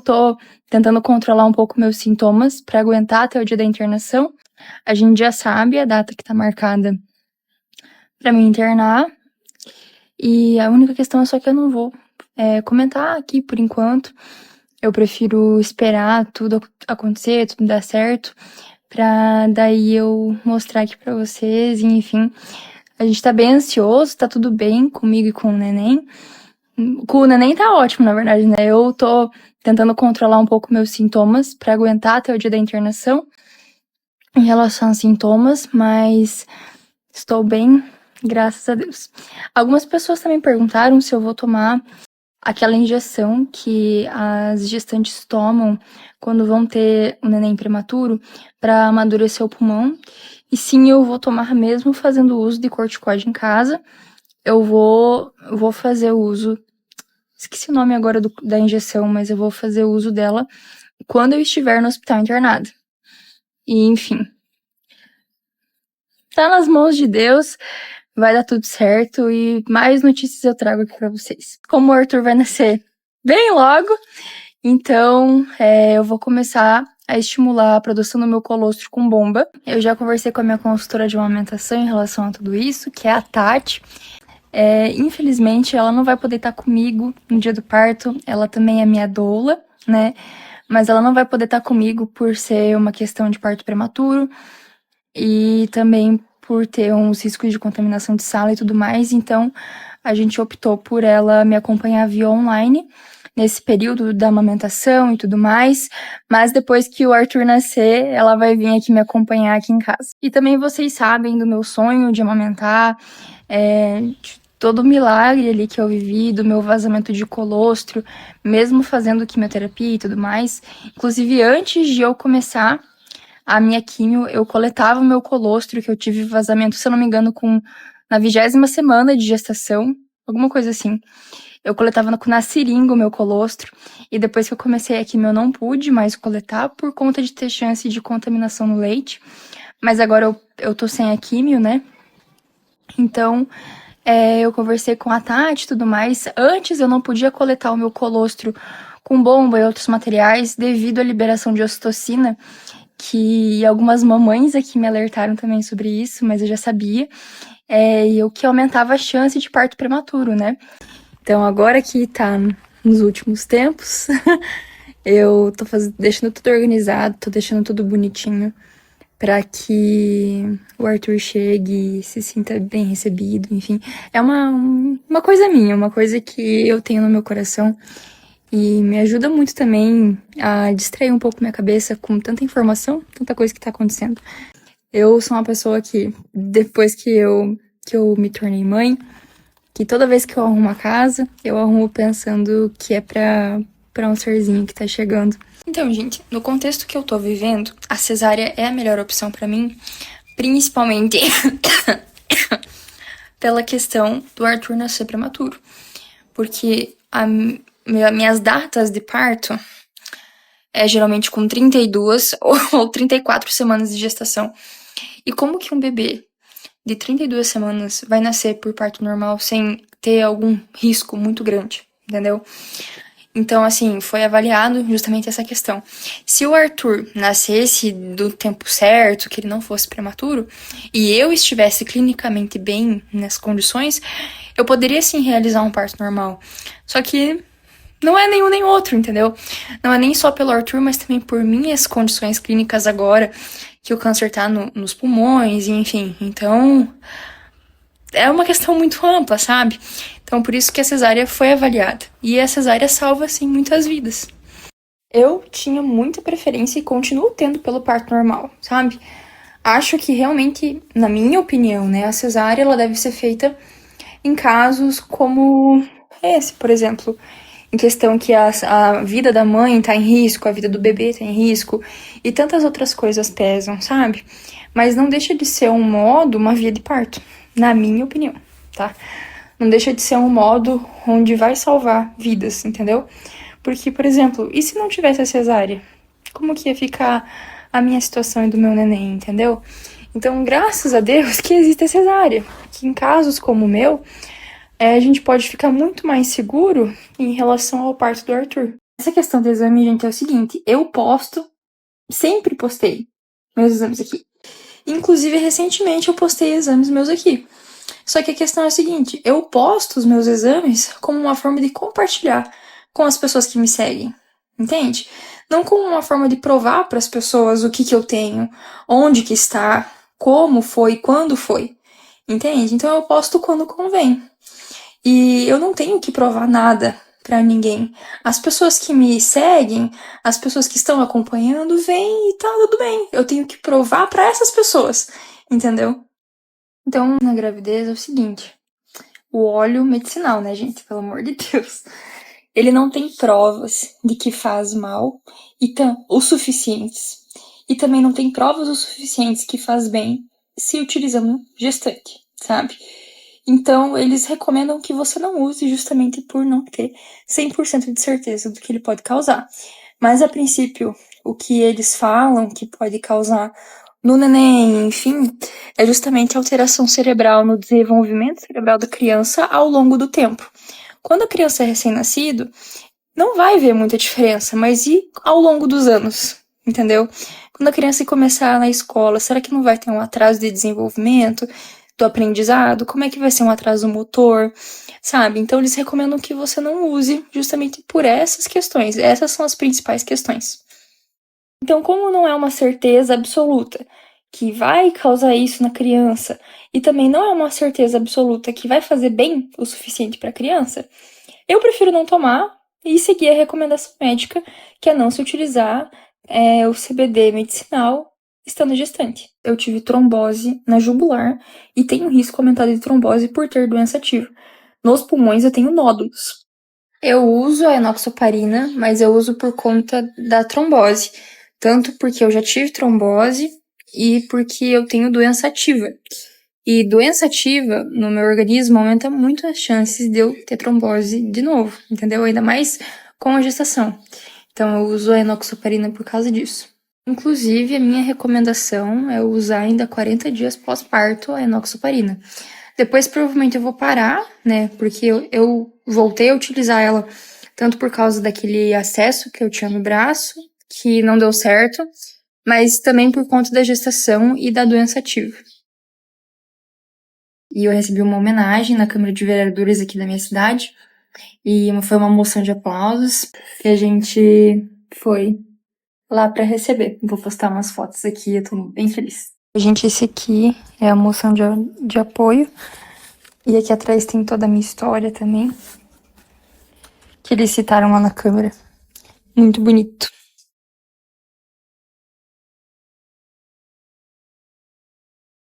Tô tentando controlar um pouco meus sintomas para aguentar até o dia da internação. A gente já sabe a data que tá marcada para me internar. E a única questão é só que eu não vou comentar aqui por enquanto. Eu prefiro esperar tudo acontecer, tudo dar certo, pra daí eu mostrar aqui pra vocês, e enfim. A gente tá bem ansioso, tá tudo bem comigo e com o neném. Com o neném tá ótimo, na verdade, né? Eu tô tentando controlar um pouco meus sintomas pra aguentar até o dia da internação em relação aos sintomas, mas estou bem, graças a Deus. Algumas pessoas também perguntaram se eu vou tomar aquela injeção que as gestantes tomam quando vão ter um neném prematuro para amadurecer o pulmão. E sim, eu vou tomar mesmo fazendo uso de corticoide em casa. Eu vou fazer uso. Esqueci o nome agora da injeção, mas eu vou fazer uso dela quando eu estiver no hospital internado. E enfim. Tá nas mãos de Deus, vai dar tudo certo e mais notícias eu trago aqui pra vocês. Como o Arthur vai nascer bem logo, então eu vou começar a estimular a produção do meu colostro com bomba. Eu já conversei com a minha consultora de amamentação em relação a tudo isso, que é a Tati. Infelizmente, ela não vai poder estar comigo no dia do parto, ela também é minha doula, né? Mas ela não vai poder estar comigo por ser uma questão de parto prematuro e também por ter uns riscos de contaminação de sala e tudo mais, então a gente optou por ela me acompanhar via online nesse período da amamentação e tudo mais, mas depois que o Arthur nascer, ela vai vir aqui me acompanhar aqui em casa. E também vocês sabem do meu sonho de amamentar, de todo o milagre ali que eu vivi, do meu vazamento de colostro, mesmo fazendo quimioterapia e tudo mais. Inclusive, antes de eu começar a minha quimio, eu coletava o meu colostro, que eu tive vazamento, se eu não me engano, na 20ª semana de gestação, alguma coisa assim. Eu coletava na seringa o meu colostro, e depois que eu comecei a quimio, eu não pude mais coletar por conta de ter chance de contaminação no leite. Mas agora eu tô sem a quimio, né? Então, eu conversei com a Tati e tudo mais. Antes eu não podia coletar o meu colostro com bomba e outros materiais devido à liberação de ocitocina, que algumas mamães aqui me alertaram também sobre isso, mas eu já sabia, e o que aumentava a chance de parto prematuro, né? Então, agora que tá nos últimos tempos, eu tô deixando tudo organizado, tô deixando tudo bonitinho para que o Arthur chegue e se sinta bem recebido, enfim. É uma coisa minha, uma coisa que eu tenho no meu coração e me ajuda muito também a distrair um pouco minha cabeça com tanta informação, tanta coisa que tá acontecendo. Eu sou uma pessoa que, depois que eu me tornei mãe, que toda vez que eu arrumo a casa, eu arrumo pensando que é pra um serzinho que tá chegando. Então, gente, no contexto que eu tô vivendo, a cesárea é a melhor opção pra mim, principalmente pela questão do Arthur nascer prematuro. Porque minhas datas de parto é geralmente com 32 ou 34 semanas de gestação. E como que um bebê de 32 semanas vai nascer por parto normal sem ter algum risco muito grande, entendeu? Então, assim, foi avaliado justamente essa questão. Se o Arthur nascesse do tempo certo, que ele não fosse prematuro, e eu estivesse clinicamente bem nas condições, eu poderia sim realizar um parto normal. Só que não é nenhum nem outro, entendeu? Não é nem só pelo Arthur, mas também por minhas condições clínicas agora, que o câncer tá nos pulmões, enfim. Então, é uma questão muito ampla, sabe? Então, por isso que a cesárea foi avaliada. E a cesárea salva, assim, muitas vidas. Eu tinha muita preferência e continuo tendo pelo parto normal, sabe? Acho que realmente, na minha opinião, né, a cesárea ela deve ser feita em casos como esse, por exemplo, em questão que a vida da mãe tá em risco, a vida do bebê tá em risco, e tantas outras coisas pesam, sabe? Mas não deixa de ser um modo, uma via de parto, na minha opinião, tá? Não deixa de ser um modo onde vai salvar vidas, entendeu? Porque, por exemplo, e se não tivesse a cesárea? Como que ia ficar a minha situação e do meu neném, entendeu? Então, graças a Deus que existe a cesárea, que em casos como o meu, a gente pode ficar muito mais seguro em relação ao parto do Arthur. Essa questão do exame, gente, é o seguinte, eu posto, sempre postei meus exames aqui. Inclusive, recentemente eu postei exames meus aqui. Só que a questão é a seguinte, eu posto os meus exames como uma forma de compartilhar com as pessoas que me seguem, entende? Não como uma forma de provar para as pessoas o que eu tenho, onde que está, como foi, quando foi, entende? Então eu posto quando convém. E eu não tenho que provar nada para ninguém. As pessoas que me seguem, as pessoas que estão acompanhando, vêm e tá tudo bem. Eu tenho que provar para essas pessoas, entendeu? Então, na gravidez é o seguinte: o óleo medicinal, né, gente? Pelo amor de Deus. Ele não tem provas de que faz mal o suficientes. E também não tem provas o suficientes que faz bem se utilizando gestante, sabe? Então, eles recomendam que você não use justamente por não ter 100% de certeza do que ele pode causar. Mas, a princípio, o que eles falam que pode causar no neném, enfim, é justamente a alteração cerebral no desenvolvimento cerebral da criança ao longo do tempo. Quando a criança é recém-nascido, não vai ver muita diferença, mas e ao longo dos anos, entendeu? Quando a criança começar na escola, será que não vai ter um atraso de desenvolvimento, do aprendizado? Como é que vai ser um atraso motor, sabe? Então eles recomendam que você não use justamente por essas questões. Essas são as principais questões. Então, como não é uma certeza absoluta que vai causar isso na criança, e também não é uma certeza absoluta que vai fazer bem o suficiente para a criança, eu prefiro não tomar e seguir a recomendação médica, que é não se utilizar o CBD medicinal estando gestante. Eu tive trombose na jugular e tenho risco aumentado de trombose por ter doença ativa. Nos pulmões eu tenho nódulos. Eu uso a enoxaparina, mas eu uso por conta da trombose. Tanto porque eu já tive trombose e porque eu tenho doença ativa. E doença ativa no meu organismo aumenta muito as chances de eu ter trombose de novo, entendeu? Ainda mais com a gestação. Então eu uso a enoxaparina por causa disso. Inclusive, a minha recomendação é usar ainda 40 dias pós-parto a enoxaparina. Depois, provavelmente, eu vou parar, né? Porque eu voltei a utilizar ela tanto por causa daquele acesso que eu tinha no braço, que não deu certo, mas também por conta da gestação e da doença ativa. E eu recebi uma homenagem na Câmara de Vereadores aqui da minha cidade, e foi uma moção de aplausos que a gente foi lá para receber. Vou postar umas fotos aqui, eu tô bem feliz. Gente, esse aqui é a moção de apoio. E aqui atrás tem toda a minha história também, que eles citaram lá na câmera. Muito bonito.